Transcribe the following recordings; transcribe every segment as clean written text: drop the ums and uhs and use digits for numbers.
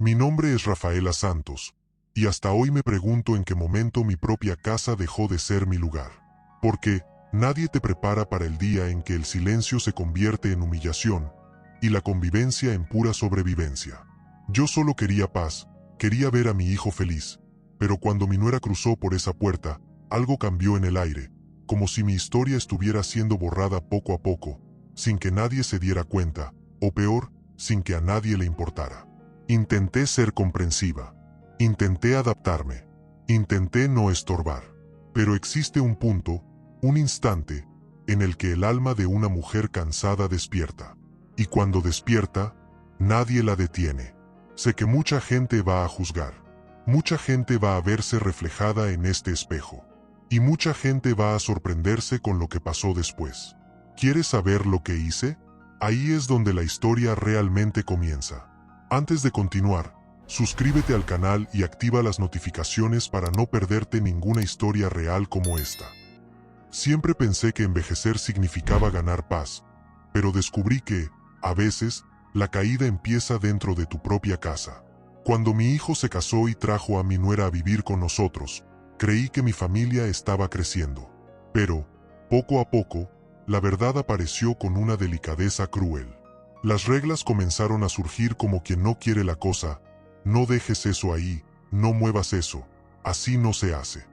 Mi nombre es Rafaela Santos, y hasta hoy me pregunto en qué momento mi propia casa dejó de ser mi lugar. Porque nadie te prepara para el día en que el silencio se convierte en humillación y la convivencia en pura sobrevivencia. Yo solo quería paz, quería ver a mi hijo feliz, pero cuando mi nuera cruzó por esa puerta, algo cambió en el aire, como si mi historia estuviera siendo borrada poco a poco, sin que nadie se diera cuenta, o peor, sin que a nadie le importara. Intenté ser comprensiva, intenté adaptarme, intenté no estorbar, pero existe un punto, un instante, en el que el alma de una mujer cansada despierta. Y cuando despierta, nadie la detiene. Sé que mucha gente va a juzgar, mucha gente va a verse reflejada en este espejo, y mucha gente va a sorprenderse con lo que pasó después. ¿Quieres saber lo que hice? Ahí es donde la historia realmente comienza. Antes de continuar, suscríbete al canal y activa las notificaciones para no perderte ninguna historia real como esta. Siempre pensé que envejecer significaba ganar paz, pero descubrí que, a veces, la caída empieza dentro de tu propia casa. Cuando mi hijo se casó y trajo a mi nuera a vivir con nosotros, creí que mi familia estaba creciendo. Pero, poco a poco, la verdad apareció con una delicadeza cruel. Las reglas comenzaron a surgir como quien no quiere la cosa. No dejes eso ahí, no muevas eso, así no se hace.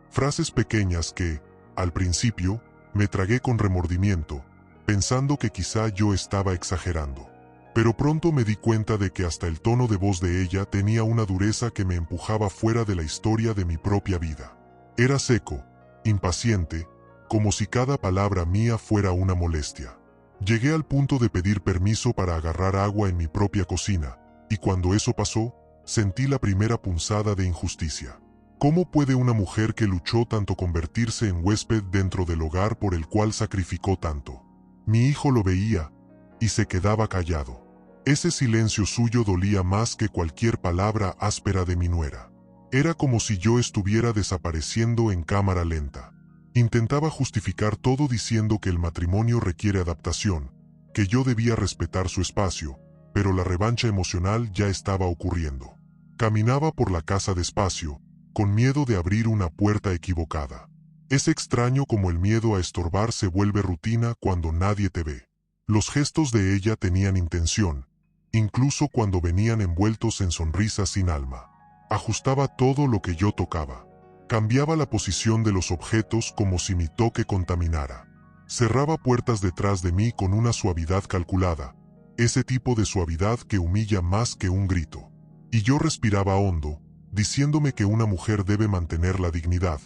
Frases pequeñas que, al principio, me tragué con remordimiento, pensando que quizá yo estaba exagerando. Pero pronto me di cuenta de que hasta el tono de voz de ella tenía una dureza que me empujaba fuera de la historia de mi propia vida. Era seco, impaciente, como si cada palabra mía fuera una molestia. Llegué al punto de pedir permiso para agarrar agua en mi propia cocina, y cuando eso pasó, sentí la primera punzada de injusticia. ¿Cómo puede una mujer que luchó tanto convertirse en huésped dentro del hogar por el cual sacrificó tanto? Mi hijo lo veía, y se quedaba callado. Ese silencio suyo dolía más que cualquier palabra áspera de mi nuera. Era como si yo estuviera desapareciendo en cámara lenta. Intentaba justificar todo diciendo que el matrimonio requiere adaptación, que yo debía respetar su espacio, pero la revancha emocional ya estaba ocurriendo. Caminaba por la casa despacio, con miedo de abrir una puerta equivocada. Es extraño como el miedo a estorbar se vuelve rutina cuando nadie te ve. Los gestos de ella tenían intención, incluso cuando venían envueltos en sonrisas sin alma. Ajustaba todo lo que yo tocaba. Cambiaba la posición de los objetos como si mi toque contaminara. Cerraba puertas detrás de mí con una suavidad calculada, ese tipo de suavidad que humilla más que un grito. Y yo respiraba hondo, diciéndome que una mujer debe mantener la dignidad,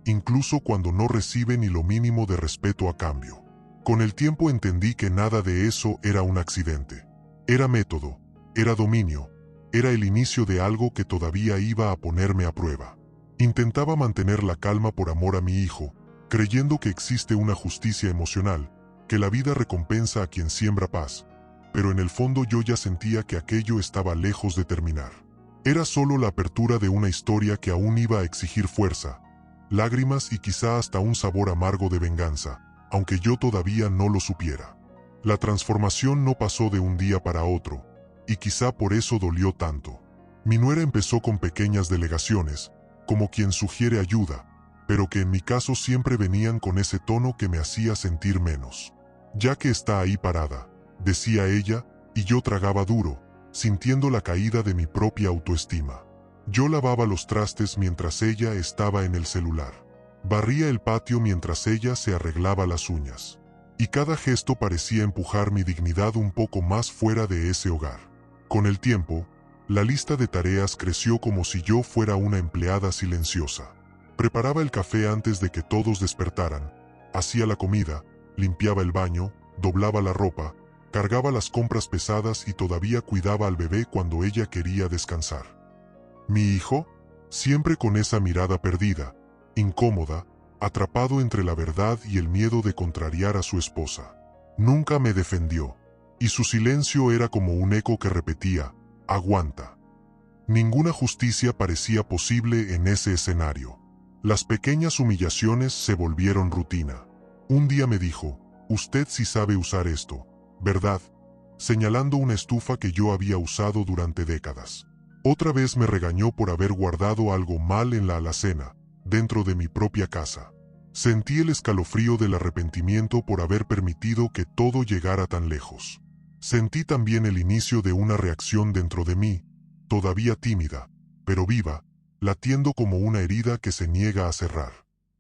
incluso cuando no recibe ni lo mínimo de respeto a cambio. Con el tiempo entendí que nada de eso era un accidente. Era método, era dominio, era el inicio de algo que todavía iba a ponerme a prueba. Intentaba mantener la calma por amor a mi hijo, creyendo que existe una justicia emocional, que la vida recompensa a quien siembra paz, pero en el fondo yo ya sentía que aquello estaba lejos de terminar. Era solo la apertura de una historia que aún iba a exigir fuerza, lágrimas y quizá hasta un sabor amargo de venganza, aunque yo todavía no lo supiera. La transformación no pasó de un día para otro, y quizá por eso dolió tanto. Mi nuera empezó con pequeñas delegaciones, como quien sugiere ayuda, pero que en mi caso siempre venían con ese tono que me hacía sentir menos. Ya que está ahí parada, decía ella, y yo tragaba duro, sintiendo la caída de mi propia autoestima. Yo lavaba los trastes mientras ella estaba en el celular. Barría el patio mientras ella se arreglaba las uñas. Y cada gesto parecía empujar mi dignidad un poco más fuera de ese hogar. Con el tiempo, la lista de tareas creció como si yo fuera una empleada silenciosa. Preparaba el café antes de que todos despertaran, hacía la comida, limpiaba el baño, doblaba la ropa, cargaba las compras pesadas y todavía cuidaba al bebé cuando ella quería descansar. Mi hijo, siempre con esa mirada perdida, incómoda, atrapado entre la verdad y el miedo de contrariar a su esposa. Nunca me defendió, y su silencio era como un eco que repetía, aguanta. Ninguna justicia parecía posible en ese escenario. Las pequeñas humillaciones se volvieron rutina. Un día me dijo, usted sí sabe usar esto, ¿verdad? señalando una estufa que yo había usado durante décadas. Otra vez me regañó por haber guardado algo mal en la alacena, dentro de mi propia casa. Sentí el escalofrío del arrepentimiento por haber permitido que todo llegara tan lejos. Sentí también el inicio de una reacción dentro de mí, todavía tímida, pero viva, latiendo como una herida que se niega a cerrar.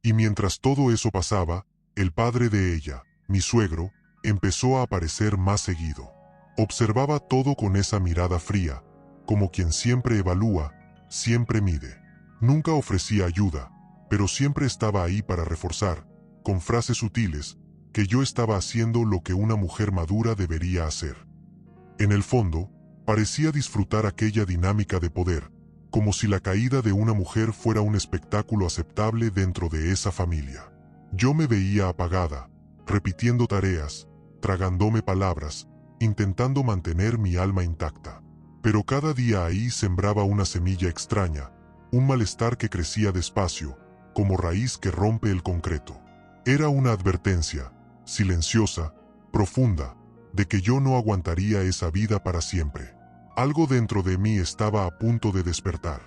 Y mientras todo eso pasaba, el padre de ella, mi suegro, empezó a aparecer más seguido. Observaba todo con esa mirada fría, como quien siempre evalúa, siempre mide. Nunca ofrecía ayuda, pero siempre estaba ahí para reforzar, con frases sutiles, que yo estaba haciendo lo que una mujer madura debería hacer. En el fondo, parecía disfrutar aquella dinámica de poder, como si la caída de una mujer fuera un espectáculo aceptable dentro de esa familia. Yo me veía apagada, repitiendo tareas, tragándome palabras, intentando mantener mi alma intacta. Pero cada día ahí sembraba una semilla extraña, un malestar que crecía despacio, como raíz que rompe el concreto. Era una advertencia, silenciosa, profunda, de que yo no aguantaría esa vida para siempre. Algo dentro de mí estaba a punto de despertar.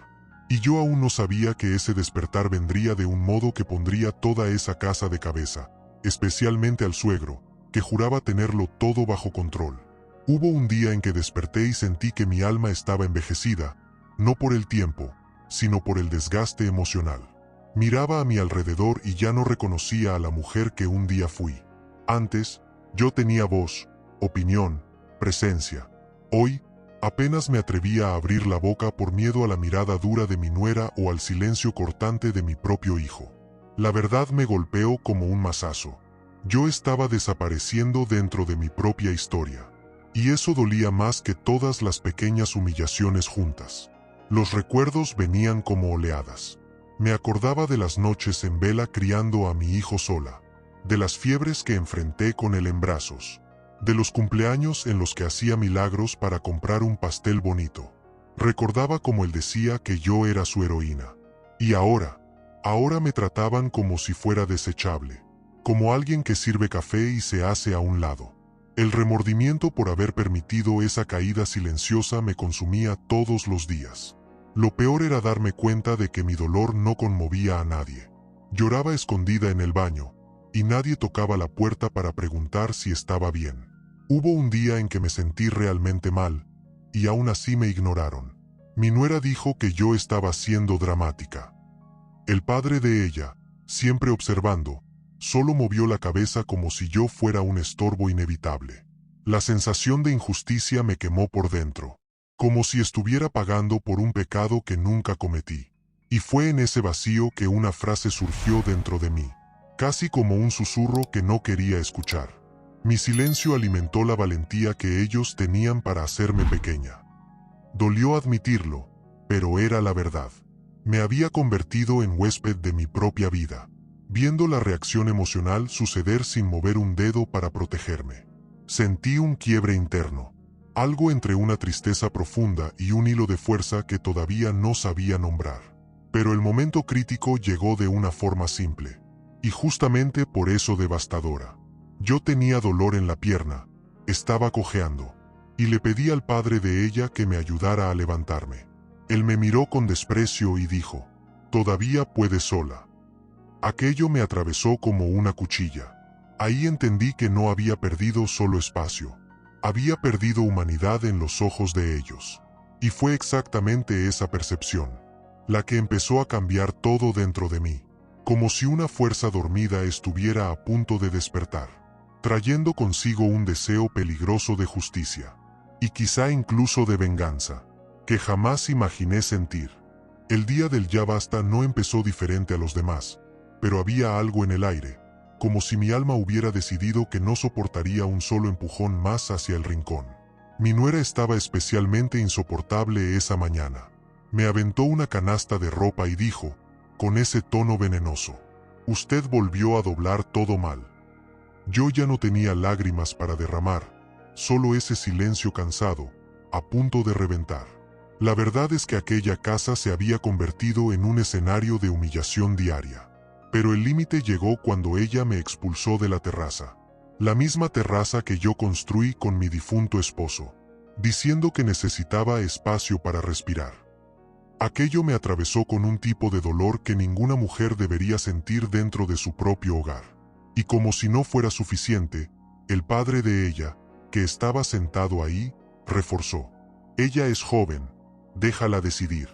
Y yo aún no sabía que ese despertar vendría de un modo que pondría toda esa casa de cabeza, especialmente al suegro, que juraba tenerlo todo bajo control. Hubo un día en que desperté y sentí que mi alma estaba envejecida, no por el tiempo, sino por el desgaste emocional. Miraba a mi alrededor y ya no reconocía a la mujer que un día fui. Antes, yo tenía voz, opinión, presencia. Hoy, apenas me atrevía a abrir la boca por miedo a la mirada dura de mi nuera o al silencio cortante de mi propio hijo. La verdad me golpeó como un mazazo. Yo estaba desapareciendo dentro de mi propia historia. Y eso dolía más que todas las pequeñas humillaciones juntas. Los recuerdos venían como oleadas. Me acordaba de las noches en vela criando a mi hijo sola, de las fiebres que enfrenté con él en brazos, de los cumpleaños en los que hacía milagros para comprar un pastel bonito. Recordaba como él decía que yo era su heroína. Y ahora me trataban como si fuera desechable, como alguien que sirve café y se hace a un lado. El remordimiento por haber permitido esa caída silenciosa me consumía todos los días. Lo peor era darme cuenta de que mi dolor no conmovía a nadie. Lloraba escondida en el baño, y nadie tocaba la puerta para preguntar si estaba bien. Hubo un día en que me sentí realmente mal, y aún así me ignoraron. Mi nuera dijo que yo estaba siendo dramática. El padre de ella, siempre observando, solo movió la cabeza como si yo fuera un estorbo inevitable. La sensación de injusticia me quemó por dentro, como si estuviera pagando por un pecado que nunca cometí. Y fue en ese vacío que una frase surgió dentro de mí, casi como un susurro que no quería escuchar. Mi silencio alimentó la valentía que ellos tenían para hacerme pequeña. Dolió admitirlo, pero era la verdad. Me había convertido en huésped de mi propia vida, viendo la reacción emocional suceder sin mover un dedo para protegerme. Sentí un quiebre interno, algo entre una tristeza profunda y un hilo de fuerza que todavía no sabía nombrar. Pero el momento crítico llegó de una forma simple, y justamente por eso devastadora. Yo tenía dolor en la pierna, estaba cojeando, y le pedí al padre de ella que me ayudara a levantarme. Él me miró con desprecio y dijo: «Todavía puedes sola». Aquello me atravesó como una cuchilla. Ahí entendí que no había perdido solo espacio. Había perdido humanidad en los ojos de ellos. Y fue exactamente esa percepción la que empezó a cambiar todo dentro de mí, como si una fuerza dormida estuviera a punto de despertar, trayendo consigo un deseo peligroso de justicia, y quizá incluso de venganza, que jamás imaginé sentir. El día del ya basta no empezó diferente a los demás, pero había algo en el aire, como si mi alma hubiera decidido que no soportaría un solo empujón más hacia el rincón. Mi nuera estaba especialmente insoportable esa mañana. Me aventó una canasta de ropa y dijo, con ese tono venenoso: «Usted volvió a doblar todo mal». Yo ya no tenía lágrimas para derramar, solo ese silencio cansado, a punto de reventar. La verdad es que aquella casa se había convertido en un escenario de humillación diaria. Pero el límite llegó cuando ella me expulsó de la terraza. La misma terraza que yo construí con mi difunto esposo, diciendo que necesitaba espacio para respirar. Aquello me atravesó con un tipo de dolor que ninguna mujer debería sentir dentro de su propio hogar. Y como si no fuera suficiente, el padre de ella, que estaba sentado ahí, reforzó: ella es joven, déjala decidir.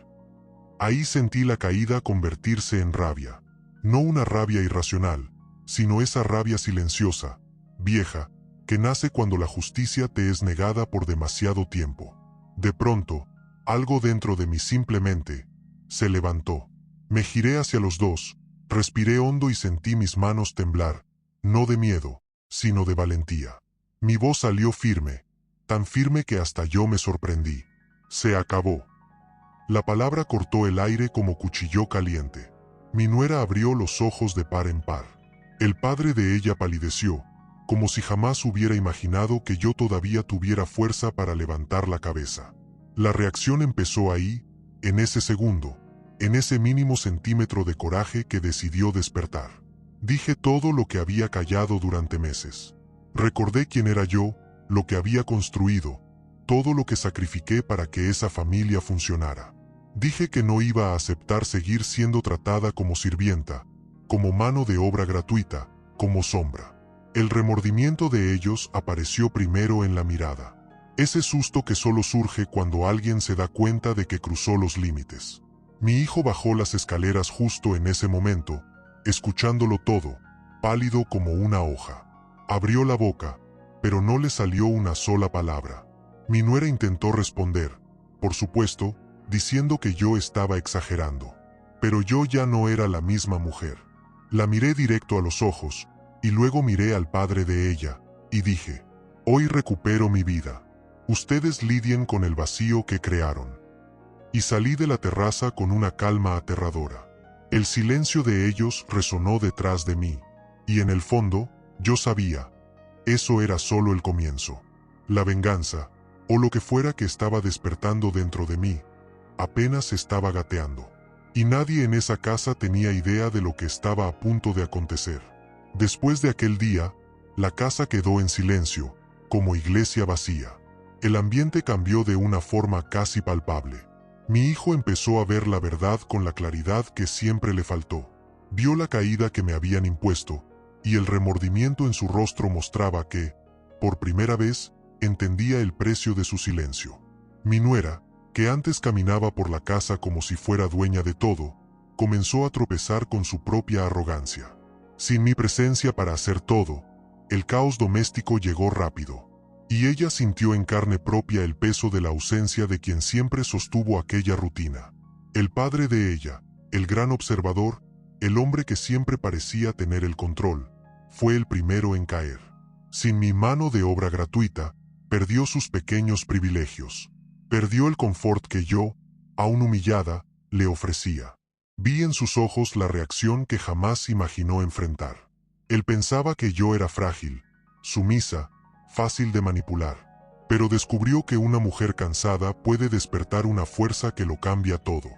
Ahí sentí la caída convertirse en rabia. No una rabia irracional, sino esa rabia silenciosa, vieja, que nace cuando la justicia te es negada por demasiado tiempo. De pronto, algo dentro de mí simplemente se levantó. Me giré hacia los dos, respiré hondo y sentí mis manos temblar, no de miedo, sino de valentía. Mi voz salió firme, tan firme que hasta yo me sorprendí. Se acabó. La palabra cortó el aire como cuchillo caliente. Mi nuera abrió los ojos de par en par. El padre de ella palideció, como si jamás hubiera imaginado que yo todavía tuviera fuerza para levantar la cabeza. La reacción empezó ahí, en ese segundo, en ese mínimo centímetro de coraje que decidió despertar. Dije todo lo que había callado durante meses. Recordé quién era yo, lo que había construido, todo lo que sacrifiqué para que esa familia funcionara. Dije que no iba a aceptar seguir siendo tratada como sirvienta, como mano de obra gratuita, como sombra. El remordimiento de ellos apareció primero en la mirada. Ese susto que solo surge cuando alguien se da cuenta de que cruzó los límites. Mi hijo bajó las escaleras justo en ese momento, escuchándolo todo, pálido como una hoja. Abrió la boca, pero no le salió una sola palabra. Mi nuera intentó responder, por supuesto, diciendo que yo estaba exagerando. Pero yo ya no era la misma mujer. La miré directo a los ojos, y luego miré al padre de ella, y dije: hoy recupero mi vida. Ustedes lidien con el vacío que crearon. Y salí de la terraza con una calma aterradora. El silencio de ellos resonó detrás de mí, y en el fondo, yo sabía, eso era solo el comienzo. La venganza, o lo que fuera que estaba despertando dentro de mí, apenas estaba gateando. Y nadie en esa casa tenía idea de lo que estaba a punto de acontecer. Después de aquel día, la casa quedó en silencio, como iglesia vacía. El ambiente cambió de una forma casi palpable. Mi hijo empezó a ver la verdad con la claridad que siempre le faltó. Vio la caída que me habían impuesto, y el remordimiento en su rostro mostraba que, por primera vez, entendía el precio de su silencio. Mi nuera, que antes caminaba por la casa como si fuera dueña de todo, comenzó a tropezar con su propia arrogancia. Sin mi presencia para hacer todo, el caos doméstico llegó rápido, y ella sintió en carne propia el peso de la ausencia de quien siempre sostuvo aquella rutina. El padre de ella, el gran observador, el hombre que siempre parecía tener el control, fue el primero en caer. Sin mi mano de obra gratuita, perdió sus pequeños privilegios. Perdió el confort que yo, aún humillada, le ofrecía. Vi en sus ojos la reacción que jamás imaginó enfrentar. Él pensaba que yo era frágil, sumisa, fácil de manipular. Pero descubrió que una mujer cansada puede despertar una fuerza que lo cambia todo.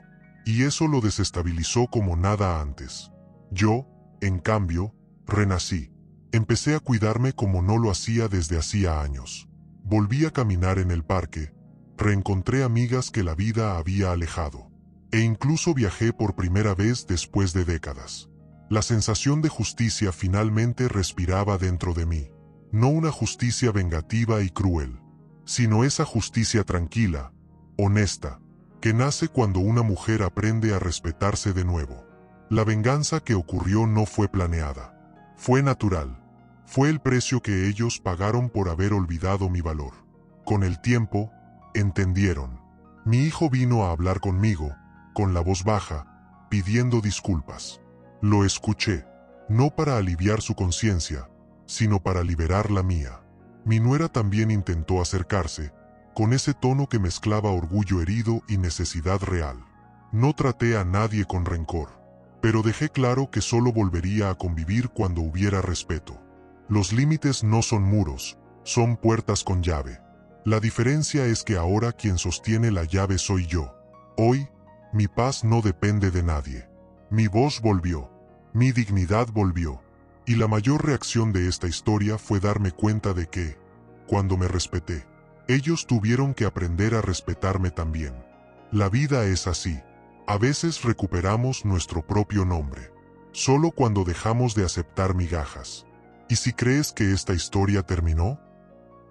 Y eso lo desestabilizó como nada antes. Yo, en cambio, renací. Empecé a cuidarme como no lo hacía desde hacía años. Volví a caminar en el parque. Reencontré amigas que la vida había alejado. E incluso viajé por primera vez después de décadas. La sensación de justicia finalmente respiraba dentro de mí. No una justicia vengativa y cruel, sino esa justicia tranquila, honesta, que nace cuando una mujer aprende a respetarse de nuevo. La venganza que ocurrió no fue planeada. Fue natural. Fue el precio que ellos pagaron por haber olvidado mi valor. Con el tiempo, entendieron. Mi hijo vino a hablar conmigo, con la voz baja, pidiendo disculpas. Lo escuché, no para aliviar su conciencia, sino para liberar la mía. Mi nuera también intentó acercarse, con ese tono que mezclaba orgullo herido y necesidad real. No traté a nadie con rencor, pero dejé claro que solo volvería a convivir cuando hubiera respeto. Los límites no son muros, son puertas con llave. La diferencia es que ahora quien sostiene la llave soy yo. Hoy, mi paz no depende de nadie. Mi voz volvió, mi dignidad volvió, Y la mayor reacción de esta historia fue darme cuenta de que, cuando me respeté, ellos tuvieron que aprender a respetarme también. La vida es así. A veces recuperamos nuestro propio nombre, solo cuando dejamos de aceptar migajas. ¿Y si crees que esta historia terminó?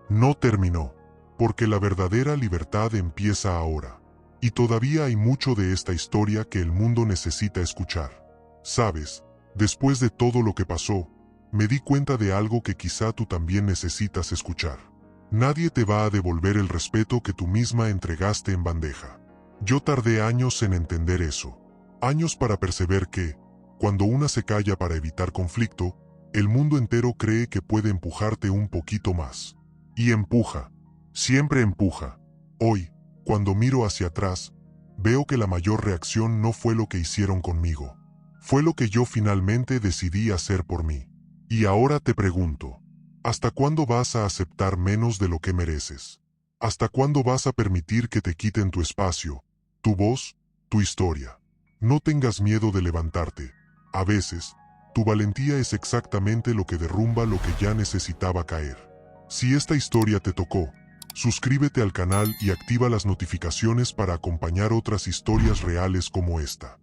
No terminó, porque la verdadera libertad empieza ahora. Y todavía hay mucho de esta historia que el mundo necesita escuchar. ¿Sabes? Después de todo lo que pasó, me di cuenta de algo que quizá tú también necesitas escuchar. Nadie te va a devolver el respeto que tú misma entregaste en bandeja. Yo tardé años en entender eso. Años para perceber que, cuando una se calla para evitar conflicto, el mundo entero cree que puede empujarte un poquito más. Y empuja. Siempre empuja. Hoy, cuando miro hacia atrás, veo que la mayor reacción no fue lo que hicieron conmigo. Fue lo que yo finalmente decidí hacer por mí. Y ahora te pregunto, ¿hasta cuándo vas a aceptar menos de lo que mereces? ¿Hasta cuándo vas a permitir que te quiten tu espacio, tu voz, tu historia? No tengas miedo de levantarte. A veces, tu valentía es exactamente lo que derrumba lo que ya necesitaba caer. Si esta historia te tocó, suscríbete al canal y activa las notificaciones para acompañar otras historias reales como esta.